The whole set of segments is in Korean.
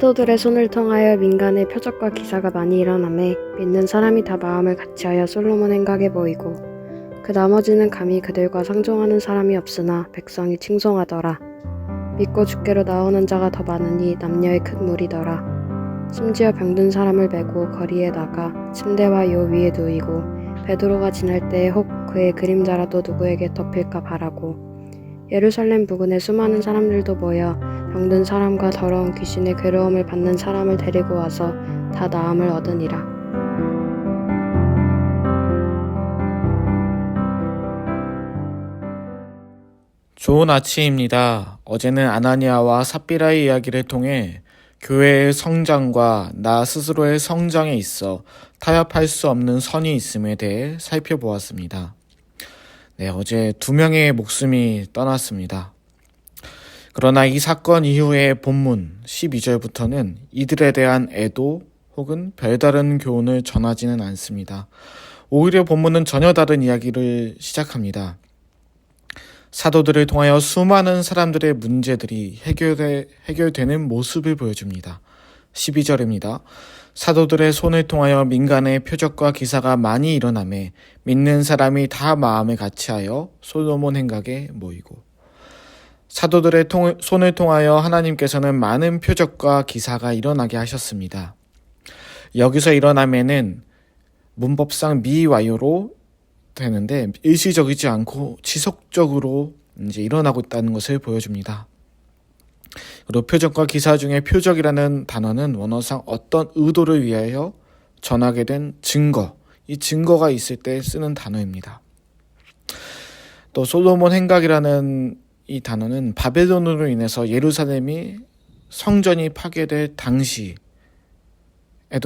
사도들의 손을 통하여 민간의 표적과 기사가 많이 일어나매 믿는 사람이 다 마음을 같이하여 솔로몬 행각에 모이고 그 나머지는 감히 그들과 상종하는 사람이 없으나 백성이 칭송하더라. 믿고 주께로 나오는 자가 더 많으니 남녀의 큰 무리더라. 심지어 병든 사람을 메고 거리에 나가 침대와 요 위에 누이고 베드로가 지날 때에 혹 그의 그림자라도 누구에게 덮일까 바라고 예루살렘 부근에 수많은 사람들도 모여 병든 사람과 더러운 귀신의 괴로움을 받는 사람을 데리고 와서 다 나음을 얻으니라. 좋은 아침입니다. 어제는 아나니아와 삽비라의 이야기를 통해 교회의 성장과 나 스스로의 성장에 있어 타협할 수 없는 선이 있음에 대해 살펴보았습니다. 어제 2명의 목숨이 떠났습니다. 그러나 이 사건 이후의 본문 12절부터는 이들에 대한 애도 혹은 별다른 교훈을 전하지는 않습니다. 오히려 본문은 전혀 다른 이야기를 시작합니다. 사도들을 통하여 수많은 사람들의 문제들이 해결되는 모습을 보여줍니다. 12절입니다. 사도들의 손을 통하여 민간의 표적과 기사가 많이 일어나매 믿는 사람이 다 마음을 같이하여 솔로몬 행각에 모이고 사도들의 손을 통하여 하나님께서는 많은 표적과 기사가 일어나게 하셨습니다. 여기서 일어나매는 문법상 미완료로 되는데 일시적이지 않고 지속적으로 일어나고 있다는 것을 보여줍니다. 그리고 표적과 기사 중에 표적이라는 단어는 원어상 어떤 의도를 위하여 전하게 된 증거, 이 증거가 있을 때 쓰는 단어입니다. 또 솔로몬 행각이라는 이 단어는 바벨론으로 인해서 예루살렘이 성전이 파괴될 당시에도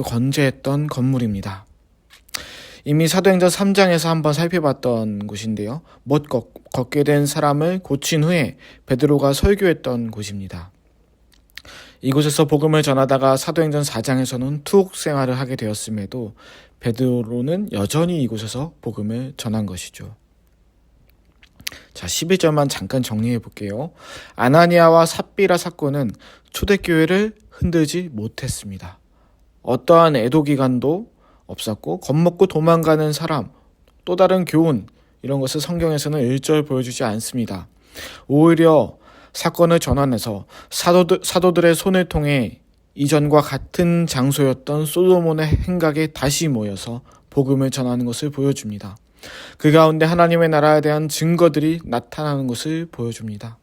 건재했던 건물입니다. 이미 사도행전 3장에서 한번 살펴봤던 곳인데요. 못 걷게 된 사람을 고친 후에 베드로가 설교했던 곳입니다. 이곳에서 복음을 전하다가 사도행전 4장에서는 투옥 생활을 하게 되었음에도 베드로는 여전히 이곳에서 복음을 전한 것이죠. 자, 11절만 잠깐 정리해 볼게요. 아나니아와 삽비라 사건은 초대교회를 흔들지 못했습니다. 어떠한 애도 기간도 없었고 겁먹고 도망가는 사람, 또 다른 교훈 이런 것을 성경에서는 일절 보여주지 않습니다. 오히려 사건을 전환해서 사도들의 손을 통해 이전과 같은 장소였던 솔로몬의 행각에 다시 모여서 복음을 전하는 것을 보여줍니다. 그 가운데 하나님의 나라에 대한 증거들이 나타나는 것을 보여줍니다.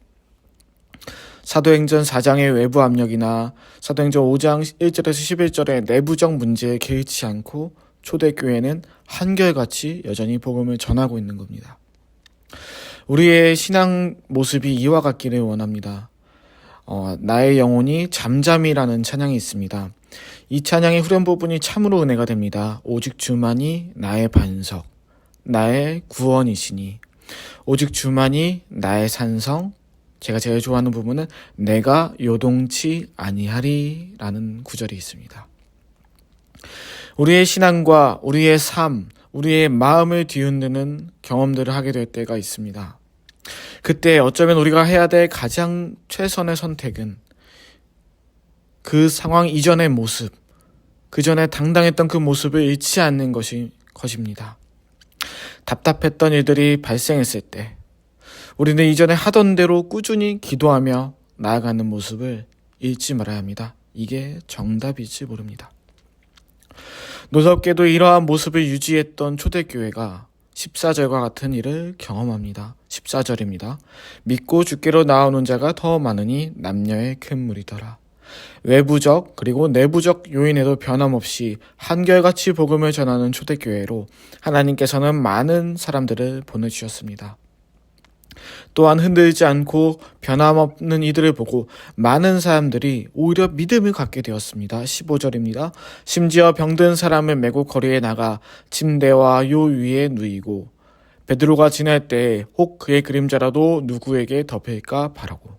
사도행전 4장의 외부 압력이나 사도행전 5장 1절에서 11절의 내부적 문제에 개의치 않고 초대교회는 한결같이 여전히 복음을 전하고 있는 겁니다. 우리의 신앙 모습이 이와 같기를 원합니다. 나의 영혼이 잠잠이라는 찬양이 있습니다. 이 찬양의 후렴 부분이 참으로 은혜가 됩니다. 오직 주만이 나의 반석, 나의 구원이시니 오직 주만이 나의 산성, 제가 제일 좋아하는 부분은 내가 요동치 아니하리 라는 구절이 있습니다. 우리의 신앙과 우리의 삶, 우리의 마음을 뒤흔드는 경험들을 하게 될 때가 있습니다. 그때 어쩌면 우리가 해야 될 가장 최선의 선택은 그 상황 이전의 모습, 그 전에 당당했던 그 모습을 잃지 않는 것입니다. 답답했던 일들이 발생했을 때 우리는 이전에 하던 대로 꾸준히 기도하며 나아가는 모습을 잃지 말아야 합니다. 이게 정답일지 모릅니다. 놀랍게도 이러한 모습을 유지했던 초대교회가 14절과 같은 일을 경험합니다. 14절입니다. 믿고 주께로 나오는 자가 더 많으니 남녀의 큰 무리더라. 외부적 그리고 내부적 요인에도 변함없이 한결같이 복음을 전하는 초대교회로 하나님께서는 많은 사람들을 보내주셨습니다. 또한 흔들지 않고 변함없는 이들을 보고 많은 사람들이 오히려 믿음을 갖게 되었습니다. 15절입니다. 심지어 병든 사람을 메고 거리에 나가 침대와 요 위에 누이고 베드로가 지날 때에 혹 그의 그림자라도 누구에게 덮일까 바라고.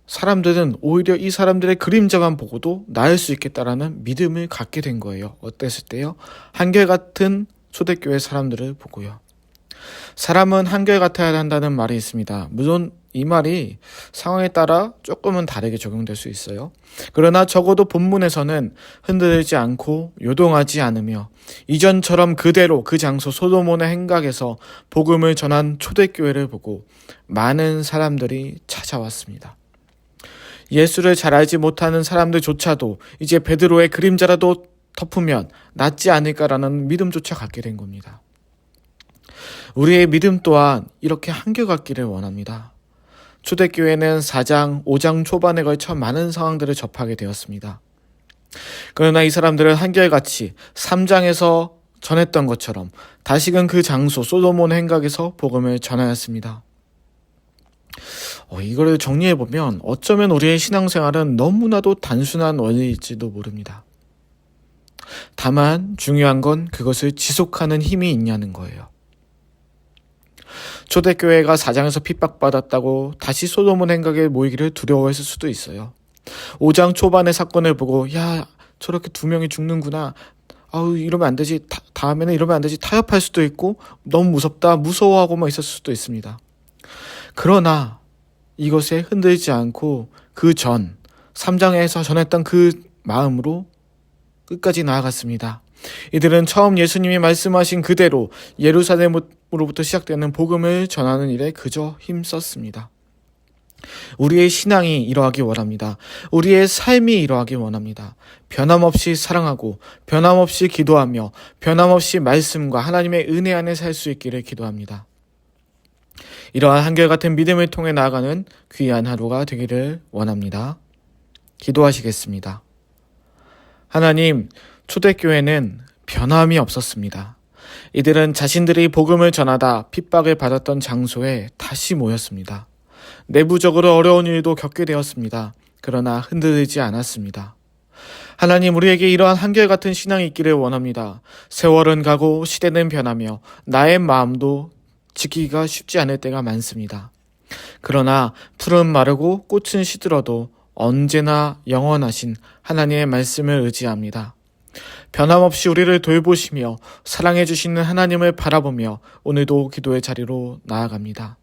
사람들은 오히려 이 사람들의 그림자만 보고도 나을 수 있겠다라는 믿음을 갖게 된 거예요. 어땠을 때요? 한결같은 초대교회 사람들을 보고요. 사람은 한결같아야 한다는 말이 있습니다. 물론 이 말이 상황에 따라 조금은 다르게 적용될 수 있어요. 그러나 적어도 본문에서는 흔들리지 않고 요동하지 않으며 이전처럼 그대로 그 장소 소도몬의 행각에서 복음을 전한 초대교회를 보고 많은 사람들이 찾아왔습니다. 예수를 잘 알지 못하는 사람들조차도 이제 베드로의 그림자라도 덮으면 낫지 않을까라는 믿음조차 갖게 된 겁니다. 우리의 믿음 또한 이렇게 한결같기를 원합니다. 초대교회는 4장, 5장 초반에 걸쳐 많은 상황들을 접하게 되었습니다. 그러나 이 사람들은 한결같이 3장에서 전했던 것처럼 다시금 그 장소 소도몬 행각에서 복음을 전하였습니다. 이거를 정리해보면 어쩌면 우리의 신앙생활은 너무나도 단순한 원리일지도 모릅니다. 다만 중요한 건 그것을 지속하는 힘이 있냐는 거예요. 초대교회가 4장에서 핍박받았다고 다시 소도몬 행각에 모이기를 두려워했을 수도 있어요. 5장 초반의 사건을 보고 야 저렇게 2명이 죽는구나. 이러면 안 되지. 다음에는 이러면 안 되지. 타협할 수도 있고 너무 무섭다. 무서워하고만 있었을 수도 있습니다. 그러나 이것에 흔들리지 않고 그 전 3장에서 전했던 그 마음으로 끝까지 나아갔습니다. 이들은 처음 예수님이 말씀하신 그대로 예루살렘으로부터 시작되는 복음을 전하는 일에 그저 힘썼습니다. 우리의 신앙이 이러하기 원합니다. 우리의 삶이 이러하기 원합니다. 변함없이 사랑하고 변함없이 기도하며 변함없이 말씀과 하나님의 은혜 안에 살 수 있기를 기도합니다. 이러한 한결같은 믿음을 통해 나아가는 귀한 하루가 되기를 원합니다. 기도하시겠습니다. 하나님, 초대교회는 변함이 없었습니다. 이들은 자신들이 복음을 전하다 핍박을 받았던 장소에 다시 모였습니다. 내부적으로 어려운 일도 겪게 되었습니다. 그러나 흔들리지 않았습니다. 하나님, 우리에게 이러한 한결같은 신앙이 있기를 원합니다. 세월은 가고 시대는 변하며 나의 마음도 지키기가 쉽지 않을 때가 많습니다. 그러나 풀은 마르고 꽃은 시들어도 언제나 영원하신 하나님의 말씀을 의지합니다. 변함없이 우리를 돌보시며 사랑해 주시는 하나님을 바라보며 오늘도 기도의 자리로 나아갑니다.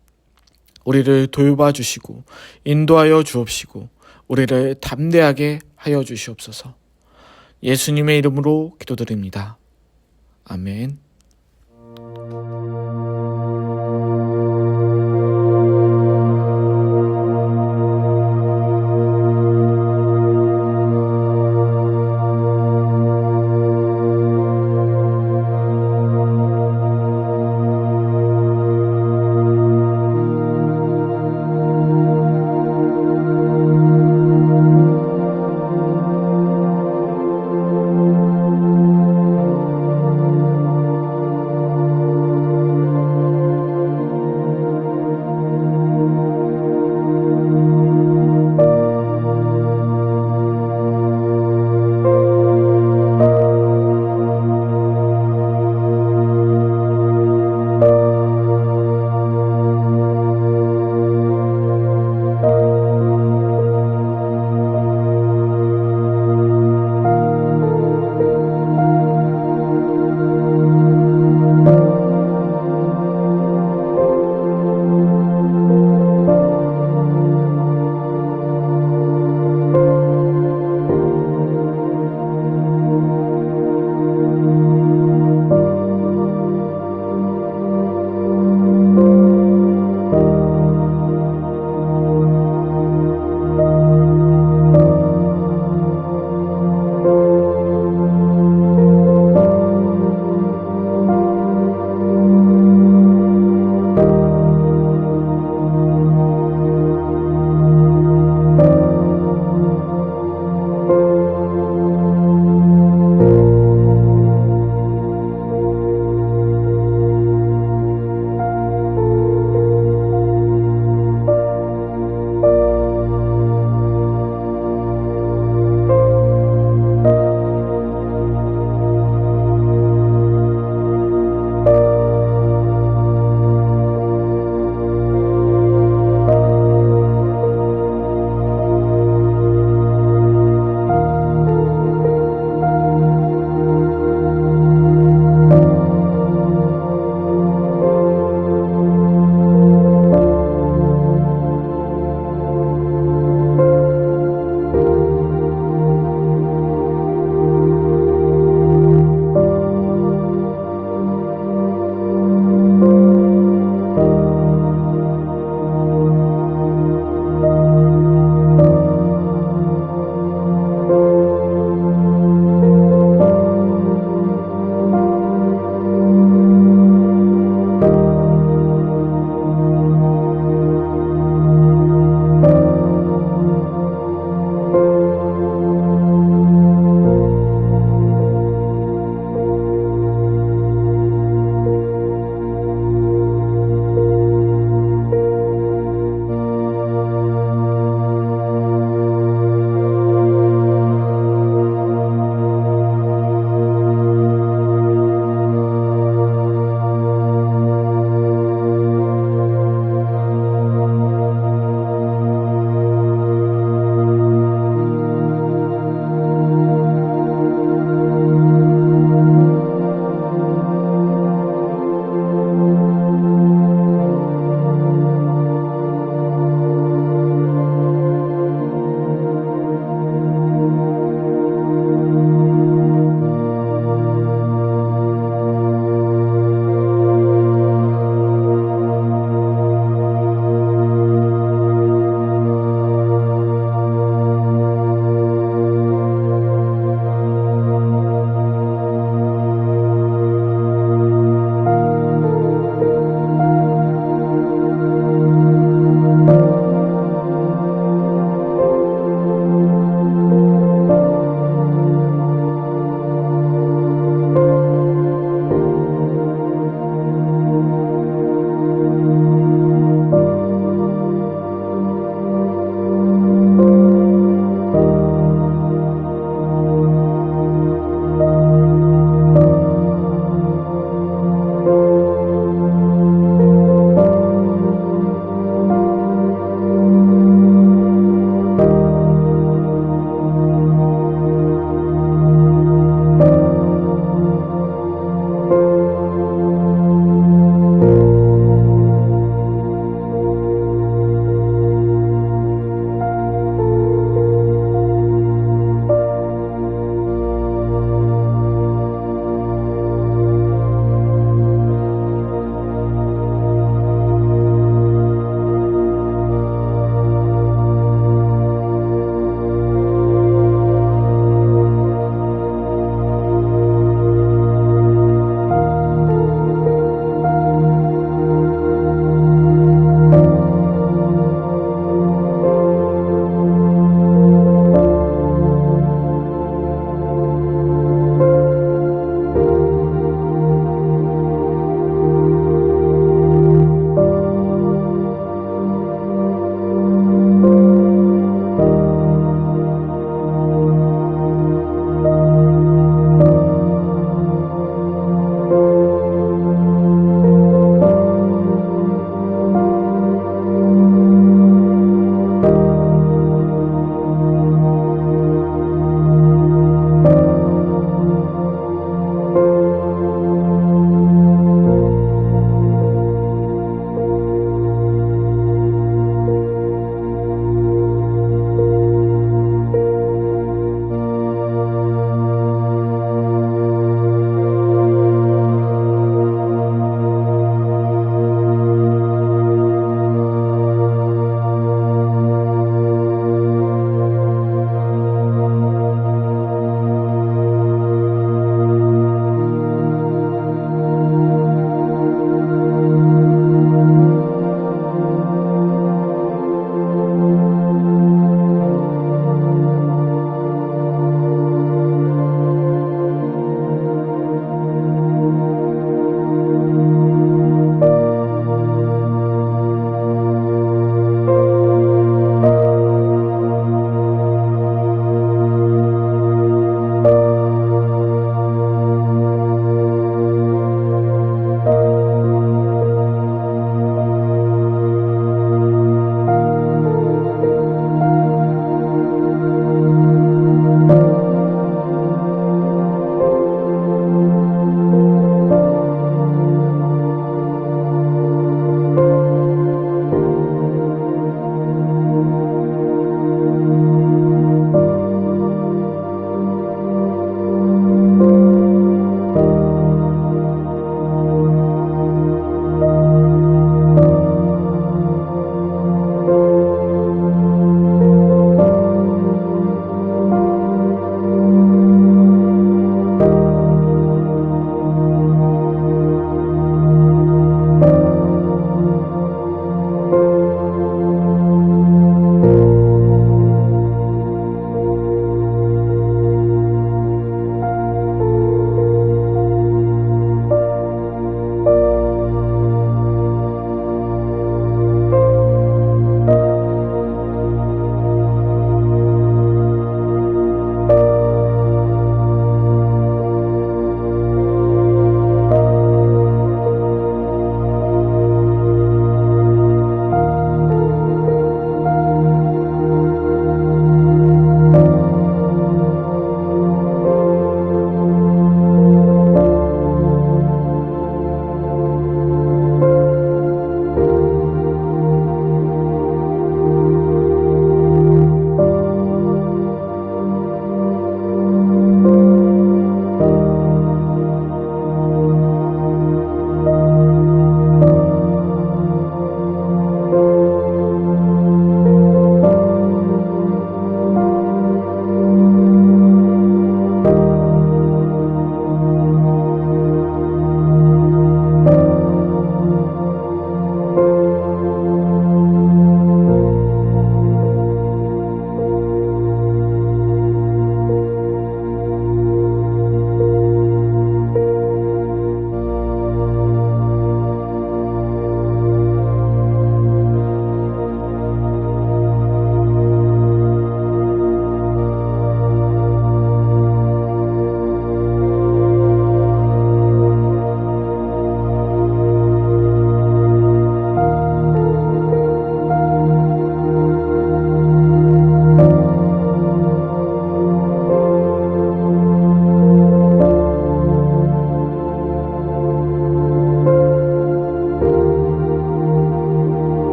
우리를 돌봐 주시고 인도하여 주옵시고 우리를 담대하게 하여 주시옵소서. 예수님의 이름으로 기도드립니다. 아멘.